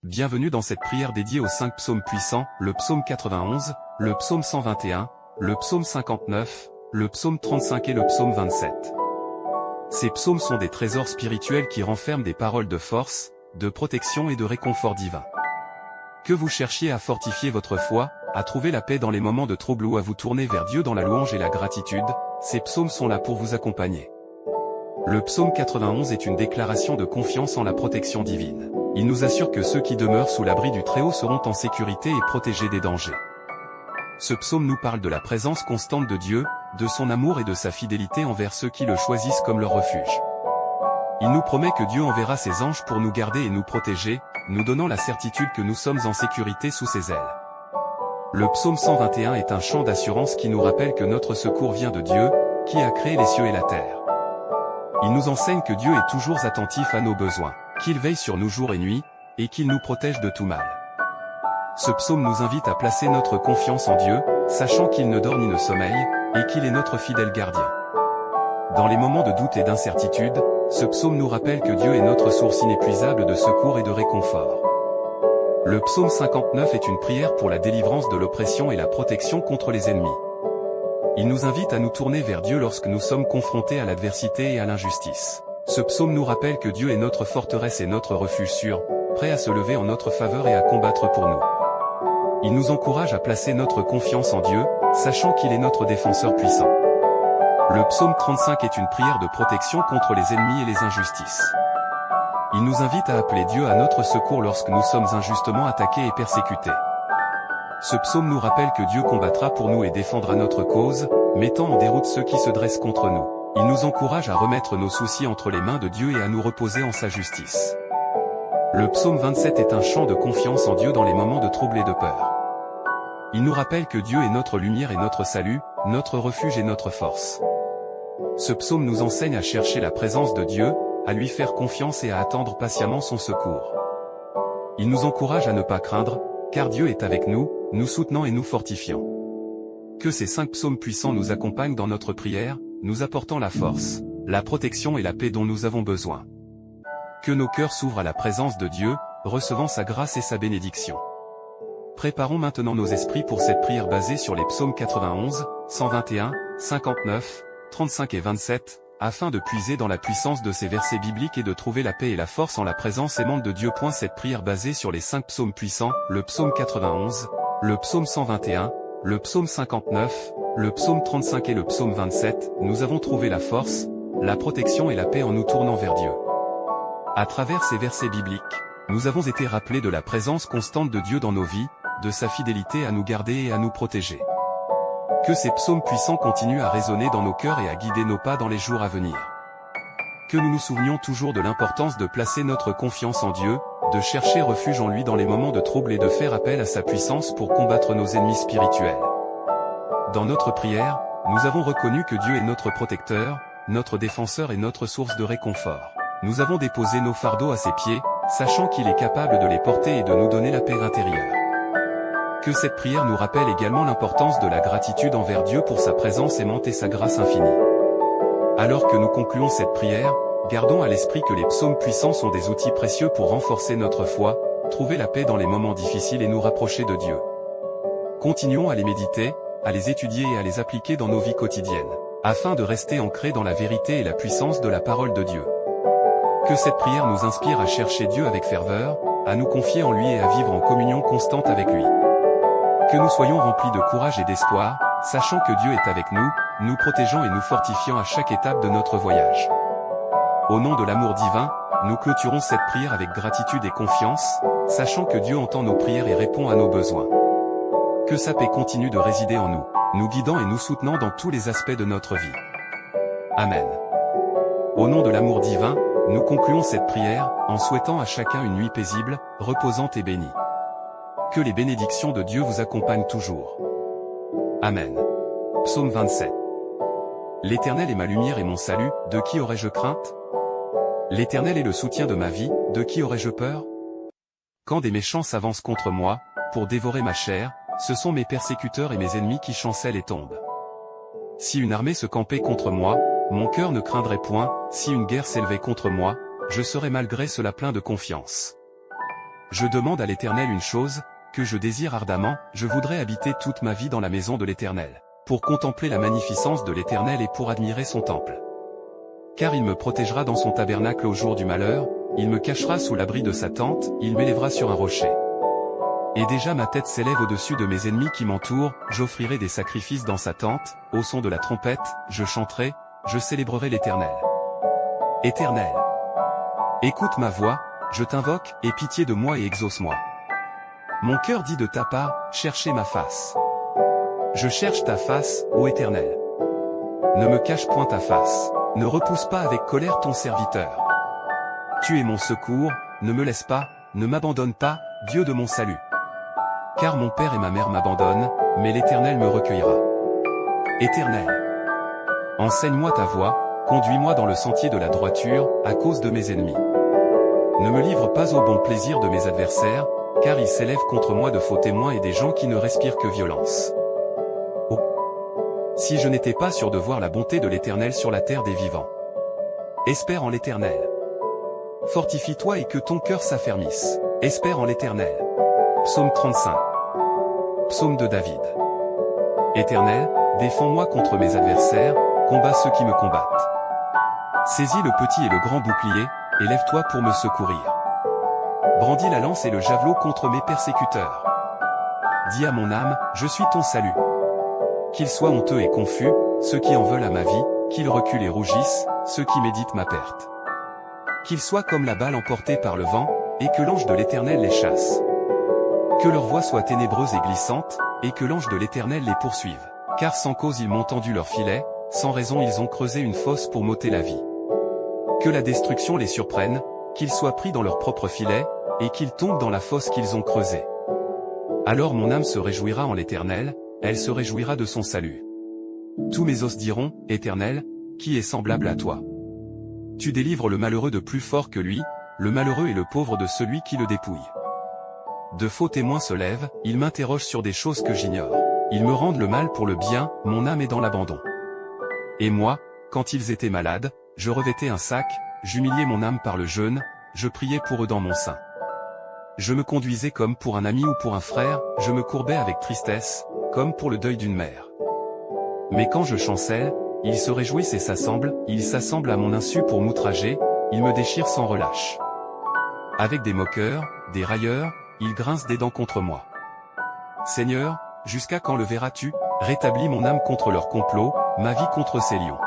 Bienvenue dans cette prière dédiée aux 5 psaumes puissants, le psaume 91, le psaume 121, le psaume 59, le psaume 35 et le psaume 27. Ces psaumes sont des trésors spirituels qui renferment des paroles de force, de protection et de réconfort divin. Que vous cherchiez à fortifier votre foi, à trouver la paix dans les moments de trouble ou à vous tourner vers Dieu dans la louange et la gratitude, ces psaumes sont là pour vous accompagner. Le psaume 91 est une déclaration de confiance en la protection divine. Il nous assure que ceux qui demeurent sous l'abri du Très-Haut seront en sécurité et protégés des dangers. Ce psaume nous parle de la présence constante de Dieu, de son amour et de sa fidélité envers ceux qui le choisissent comme leur refuge. Il nous promet que Dieu enverra ses anges pour nous garder et nous protéger, nous donnant la certitude que nous sommes en sécurité sous ses ailes. Le psaume 121 est un chant d'assurance qui nous rappelle que notre secours vient de Dieu, qui a créé les cieux et la terre. Il nous enseigne que Dieu est toujours attentif à nos besoins, qu'il veille sur nous jour et nuit, et qu'il nous protège de tout mal. Ce psaume nous invite à placer notre confiance en Dieu, sachant qu'il ne dort ni ne sommeille, et qu'il est notre fidèle gardien. Dans les moments de doute et d'incertitude, ce psaume nous rappelle que Dieu est notre source inépuisable de secours et de réconfort. Le psaume 59 est une prière pour la délivrance de l'oppression et la protection contre les ennemis. Il nous invite à nous tourner vers Dieu lorsque nous sommes confrontés à l'adversité et à l'injustice. Ce psaume nous rappelle que Dieu est notre forteresse et notre refuge sûr, prêt à se lever en notre faveur et à combattre pour nous. Il nous encourage à placer notre confiance en Dieu, sachant qu'il est notre défenseur puissant. Le psaume 35 est une prière de protection contre les ennemis et les injustices. Il nous invite à appeler Dieu à notre secours lorsque nous sommes injustement attaqués et persécutés. Ce psaume nous rappelle que Dieu combattra pour nous et défendra notre cause, mettant en déroute ceux qui se dressent contre nous. Il nous encourage à remettre nos soucis entre les mains de Dieu et à nous reposer en sa justice. Le psaume 27 est un chant de confiance en Dieu dans les moments de trouble et de peur. Il nous rappelle que Dieu est notre lumière et notre salut, notre refuge et notre force. Ce psaume nous enseigne à chercher la présence de Dieu, à lui faire confiance et à attendre patiemment son secours. Il nous encourage à ne pas craindre, car Dieu est avec nous, nous soutenant et nous fortifiant. Que ces 5 psaumes puissants nous accompagnent dans notre prière, nous apportant la force, la protection et la paix dont nous avons besoin. Que nos cœurs s'ouvrent à la présence de Dieu, recevant sa grâce et sa bénédiction. Préparons maintenant nos esprits pour cette prière basée sur les psaumes 91, 121, 59, 35 et 27, afin de puiser dans la puissance de ces versets bibliques et de trouver la paix et la force en la présence aimante de Dieu. Cette prière basée sur les 5 psaumes puissants, le psaume 91, le psaume 121, le psaume 59, le psaume 35 et le psaume 27, nous avons trouvé la force, la protection et la paix en nous tournant vers Dieu. À travers ces versets bibliques, nous avons été rappelés de la présence constante de Dieu dans nos vies, de sa fidélité à nous garder et à nous protéger. Que ces psaumes puissants continuent à résonner dans nos cœurs et à guider nos pas dans les jours à venir. Que nous nous souvenions toujours de l'importance de placer notre confiance en Dieu, de chercher refuge en lui dans les moments de trouble et de faire appel à sa puissance pour combattre nos ennemis spirituels. Dans notre prière, nous avons reconnu que Dieu est notre protecteur, notre défenseur et notre source de réconfort. Nous avons déposé nos fardeaux à ses pieds, sachant qu'il est capable de les porter et de nous donner la paix intérieure. Que cette prière nous rappelle également l'importance de la gratitude envers Dieu pour sa présence aimante et sa grâce infinie. Alors que nous concluons cette prière, gardons à l'esprit que les psaumes puissants sont des outils précieux pour renforcer notre foi, trouver la paix dans les moments difficiles et nous rapprocher de Dieu. Continuons à les méditer, à les étudier et à les appliquer dans nos vies quotidiennes, afin de rester ancrés dans la vérité et la puissance de la parole de Dieu. Que cette prière nous inspire à chercher Dieu avec ferveur, à nous confier en lui et à vivre en communion constante avec lui. Que nous soyons remplis de courage et d'espoir, sachant que Dieu est avec nous, nous protégeant et nous fortifiant à chaque étape de notre voyage. Au nom de l'amour divin, nous clôturons cette prière avec gratitude et confiance, sachant que Dieu entend nos prières et répond à nos besoins. Que sa paix continue de résider en nous, nous guidant et nous soutenant dans tous les aspects de notre vie. Amen. Au nom de l'amour divin, nous concluons cette prière, en souhaitant à chacun une nuit paisible, reposante et bénie. Que les bénédictions de Dieu vous accompagnent toujours. Amen. Psaume 27. L'Éternel est ma lumière et mon salut, de qui aurais-je crainte? L'Éternel est le soutien de ma vie, de qui aurais-je peur? Quand des méchants s'avancent contre moi, pour dévorer ma chair, ce sont mes persécuteurs et mes ennemis qui chancellent et tombent. Si une armée se campait contre moi, mon cœur ne craindrait point, si une guerre s'élevait contre moi, je serais malgré cela plein de confiance. Je demande à l'Éternel une chose, que je désire ardemment, je voudrais habiter toute ma vie dans la maison de l'Éternel, pour contempler la magnificence de l'Éternel et pour admirer son temple. Car il me protégera dans son tabernacle au jour du malheur, il me cachera sous l'abri de sa tente, il m'élèvera sur un rocher. Et déjà ma tête s'élève au-dessus de mes ennemis qui m'entourent, j'offrirai des sacrifices dans sa tente, au son de la trompette, je chanterai, je célébrerai l'Éternel. Éternel, écoute ma voix, je t'invoque, aie pitié de moi et exauce-moi. Mon cœur dit de ta part, cherchez ma face. Je cherche ta face, ô Éternel. Ne me cache point ta face, ne repousse pas avec colère ton serviteur. Tu es mon secours, ne me laisse pas, ne m'abandonne pas, Dieu de mon salut. Car mon père et ma mère m'abandonnent, mais l'Éternel me recueillera. Éternel, enseigne-moi ta voie, conduis-moi dans le sentier de la droiture, à cause de mes ennemis. Ne me livre pas au bon plaisir de mes adversaires, car ils s'élèvent contre moi de faux témoins et des gens qui ne respirent que violence. Oh! Si je n'étais pas sûr de voir la bonté de l'Éternel sur la terre des vivants. Espère en l'Éternel. Fortifie-toi et que ton cœur s'affermisse. Espère en l'Éternel. Psaume 35. Psaume de David. Éternel, défends-moi contre mes adversaires, combats ceux qui me combattent. Saisis le petit et le grand bouclier, et lève-toi pour me secourir. Brandis la lance et le javelot contre mes persécuteurs. Dis à mon âme, je suis ton salut. Qu'ils soient honteux et confus, ceux qui en veulent à ma vie, qu'ils reculent et rougissent, ceux qui méditent ma perte. Qu'ils soient comme la balle emportée par le vent, et que l'ange de l'Éternel les chasse. Que leur voix soit ténébreuse et glissante, et que l'ange de l'Éternel les poursuive. Car sans cause ils m'ont tendu leur filet, sans raison ils ont creusé une fosse pour m'ôter la vie. Que la destruction les surprenne, qu'ils soient pris dans leur propre filet, et qu'ils tombent dans la fosse qu'ils ont creusée. Alors mon âme se réjouira en l'Éternel, elle se réjouira de son salut. Tous mes os diront, Éternel, qui est semblable à toi? Tu délivres le malheureux de plus fort que lui, le malheureux et le pauvre de celui qui le dépouille. De faux témoins se lèvent, ils m'interrogent sur des choses que j'ignore. Ils me rendent le mal pour le bien, mon âme est dans l'abandon. Et moi, quand ils étaient malades, je revêtais un sac, j'humiliais mon âme par le jeûne, je priais pour eux dans mon sein. Je me conduisais comme pour un ami ou pour un frère, je me courbais avec tristesse, comme pour le deuil d'une mère. Mais quand je chancelle, ils se réjouissent et ils s'assemblent à mon insu pour m'outrager, ils me déchirent sans relâche. Avec des moqueurs, des railleurs, ils grincent des dents contre moi. Seigneur, jusqu'à quand le verras-tu? Rétablis mon âme contre leur complot, ma vie contre ces lions.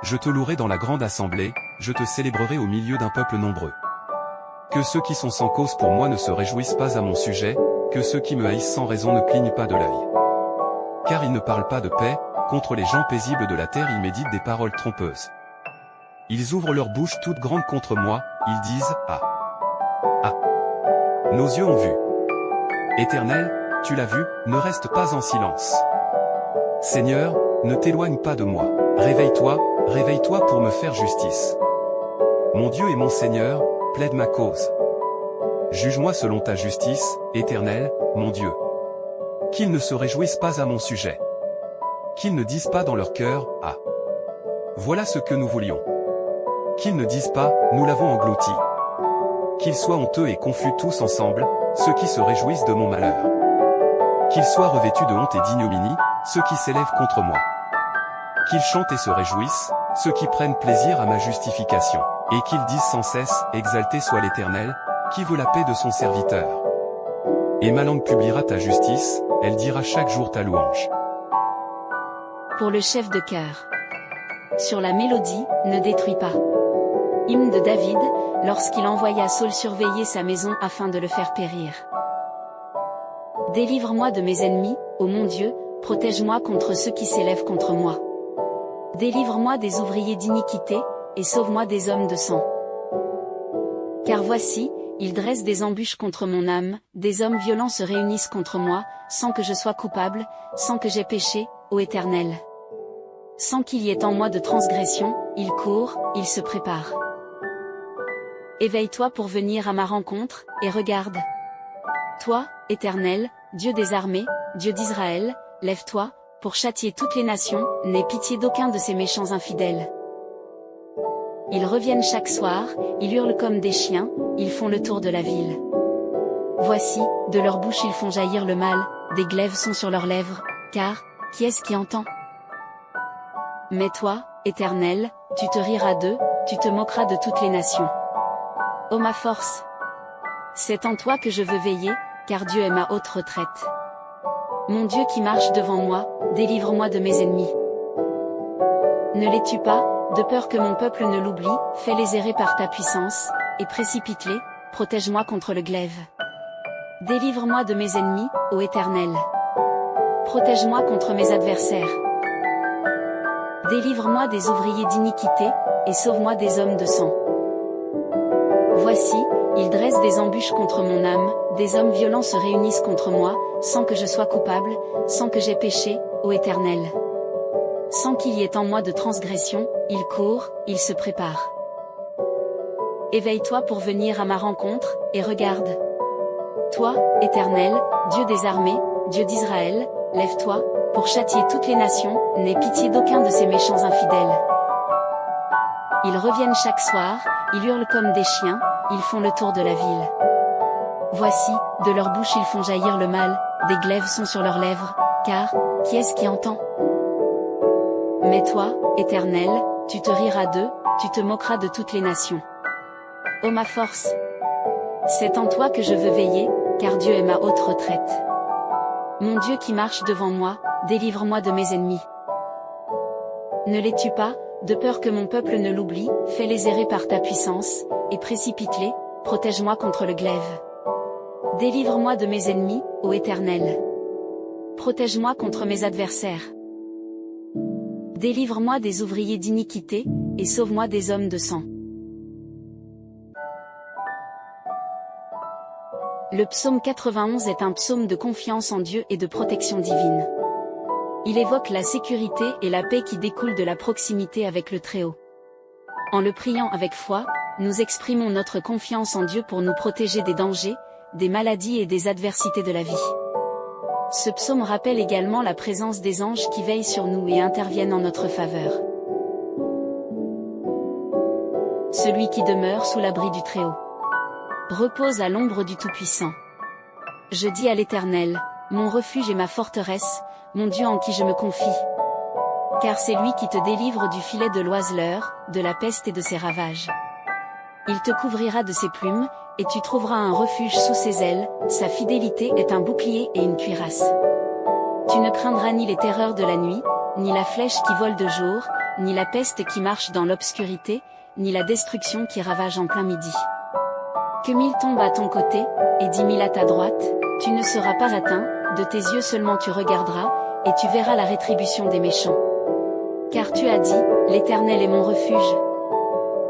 Je te louerai dans la grande assemblée, je te célébrerai au milieu d'un peuple nombreux. Que ceux qui sont sans cause pour moi ne se réjouissent pas à mon sujet, que ceux qui me haïssent sans raison ne clignent pas de l'œil. Car ils ne parlent pas de paix, contre les gens paisibles de la terre ils méditent des paroles trompeuses. Ils ouvrent leur bouche toute grande contre moi, ils disent « Ah! Ah! Nos yeux ont vu. Éternel, tu l'as vu, ne reste pas en silence. Seigneur, ne t'éloigne pas de moi. Réveille-toi, réveille-toi pour me faire justice. Mon Dieu et mon Seigneur, plaide ma cause. Juge-moi selon ta justice, Éternel, mon Dieu. Qu'ils ne se réjouissent pas à mon sujet. Qu'ils ne disent pas dans leur cœur, « Ah! Voilà ce que nous voulions. » Qu'ils ne disent pas, « Nous l'avons englouti. » Qu'ils soient honteux et confus tous ensemble, ceux qui se réjouissent de mon malheur. Qu'ils soient revêtus de honte et d'ignominie, ceux qui s'élèvent contre moi. Qu'ils chantent et se réjouissent, ceux qui prennent plaisir à ma justification. Et qu'ils disent sans cesse, exalté soit l'Éternel, qui veut la paix de son serviteur. Et ma langue publiera ta justice, elle dira chaque jour ta louange. Pour le chef de chœur. Sur la mélodie, ne détruis pas. Hymne de David, lorsqu'il envoya Saul surveiller sa maison afin de le faire périr. Délivre-moi de mes ennemis, ô mon Dieu, protège-moi contre ceux qui s'élèvent contre moi. Délivre-moi des ouvriers d'iniquité, et sauve-moi des hommes de sang. Car voici, ils dressent des embûches contre mon âme, des hommes violents se réunissent contre moi, sans que je sois coupable, sans que j'aie péché, ô Éternel. Sans qu'il y ait en moi de transgression, ils courent, ils se préparent. Éveille-toi pour venir à ma rencontre, et regarde. Toi, Éternel, Dieu des armées, Dieu d'Israël, lève-toi, pour châtier toutes les nations, n'aie pitié d'aucun de ces méchants infidèles. Ils reviennent chaque soir, ils hurlent comme des chiens, ils font le tour de la ville. Voici, de leur bouche ils font jaillir le mal, des glaives sont sur leurs lèvres, car, qui est-ce qui entend? Mais toi, Éternel, tu te riras d'eux, tu te moqueras de toutes les nations. Ô ma force! C'est en toi que je veux veiller, car Dieu est ma haute retraite. Mon Dieu qui marche devant moi, délivre-moi de mes ennemis. Ne les tue pas, de peur que mon peuple ne l'oublie, fais-les errer par ta puissance, et précipite-les, protège-moi contre le glaive. Délivre-moi de mes ennemis, ô Éternel. Protège-moi contre mes adversaires. Délivre-moi des ouvriers d'iniquité, et sauve-moi des hommes de sang. Voici, ils dressent des embûches contre mon âme, des hommes violents se réunissent contre moi, sans que je sois coupable, sans que j'aie péché, ô Éternel. Sans qu'il y ait en moi de transgression, ils courent, ils se préparent. Éveille-toi pour venir à ma rencontre, et regarde. Toi, Éternel, Dieu des armées, Dieu d'Israël, lève-toi, pour châtier toutes les nations, n'aie pitié d'aucun de ces méchants infidèles. Ils reviennent chaque soir, ils hurlent comme des chiens, ils font le tour de la ville. Voici, de leur bouche ils font jaillir le mal, des glaives sont sur leurs lèvres, car, qui est-ce qui entend? Mais toi, Éternel, tu te riras d'eux, tu te moqueras de toutes les nations. Ô ma force! C'est en toi que je veux veiller, car Dieu est ma haute retraite. Mon Dieu qui marche devant moi, délivre-moi de mes ennemis. Ne les tue pas, de peur que mon peuple ne l'oublie, fais-les errer par ta puissance, et précipite-les, protège-moi contre le glaive. Délivre-moi de mes ennemis, ô Éternel. Protège-moi contre mes adversaires. Délivre-moi des ouvriers d'iniquité, et sauve-moi des hommes de sang. Le psaume 91 est un psaume de confiance en Dieu et de protection divine. Il évoque la sécurité et la paix qui découlent de la proximité avec le Très-Haut. En le priant avec foi, nous exprimons notre confiance en Dieu pour nous protéger des dangers, des maladies et des adversités de la vie. Ce psaume rappelle également la présence des anges qui veillent sur nous et interviennent en notre faveur. Celui qui demeure sous l'abri du Très-Haut repose à l'ombre du Tout-Puissant. Je dis à l'Éternel, mon refuge et ma forteresse, mon Dieu en qui je me confie. Car c'est lui qui te délivre du filet de l'oiseleur, de la peste et de ses ravages. Il te couvrira de ses plumes, et tu trouveras un refuge sous ses ailes, sa fidélité est un bouclier et une cuirasse. Tu ne craindras ni les terreurs de la nuit, ni la flèche qui vole de jour, ni la peste qui marche dans l'obscurité, ni la destruction qui ravage en plein midi. Que 1000 tombent à ton côté, et 10 000 à ta droite, tu ne seras pas atteint, de tes yeux seulement tu regarderas, et tu verras la rétribution des méchants. Car tu as dit, l'Éternel est mon refuge.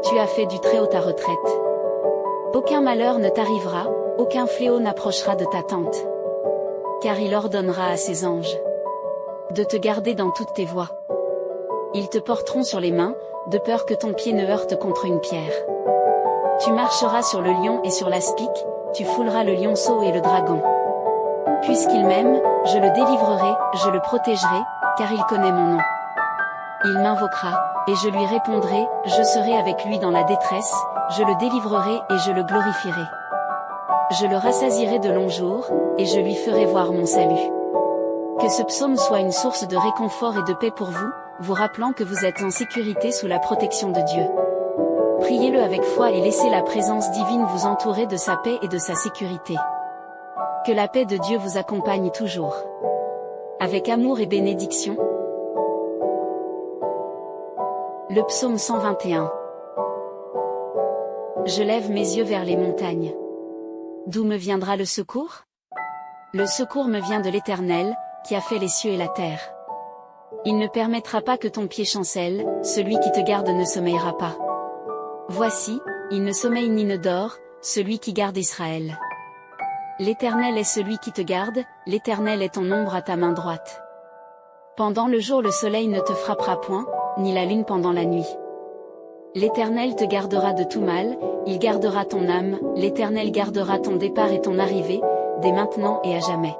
Tu as fait du Très-Haut ta retraite. Aucun malheur ne t'arrivera, aucun fléau n'approchera de ta tente. Car il ordonnera à ses anges de te garder dans toutes tes voies. Ils te porteront sur les mains, de peur que ton pied ne heurte contre une pierre. Tu marcheras sur le lion et sur l'aspic, tu fouleras le lionceau et le dragon. Puisqu'il m'aime, je le délivrerai, je le protégerai, car il connaît mon nom. Il m'invoquera, et je lui répondrai, je serai avec lui dans la détresse, je le délivrerai et je le glorifierai. Je le rassasierai de longs jours, et je lui ferai voir mon salut. Que ce psaume soit une source de réconfort et de paix pour vous, vous rappelant que vous êtes en sécurité sous la protection de Dieu. Priez-le avec foi et laissez la présence divine vous entourer de sa paix et de sa sécurité. Que la paix de Dieu vous accompagne toujours. Avec amour et bénédiction. Le psaume 121. Je lève mes yeux vers les montagnes. D'où me viendra le secours? Le secours me vient de l'Éternel, qui a fait les cieux et la terre. Il ne permettra pas que ton pied chancelle, celui qui te garde ne sommeillera pas. Voici, il ne sommeille ni ne dort, celui qui garde Israël. L'Éternel est celui qui te garde, l'Éternel est ton ombre à ta main droite. Pendant le jour le soleil ne te frappera point, ni la lune pendant la nuit. L'Éternel te gardera de tout mal, il gardera ton âme, l'Éternel gardera ton départ et ton arrivée, dès maintenant et à jamais.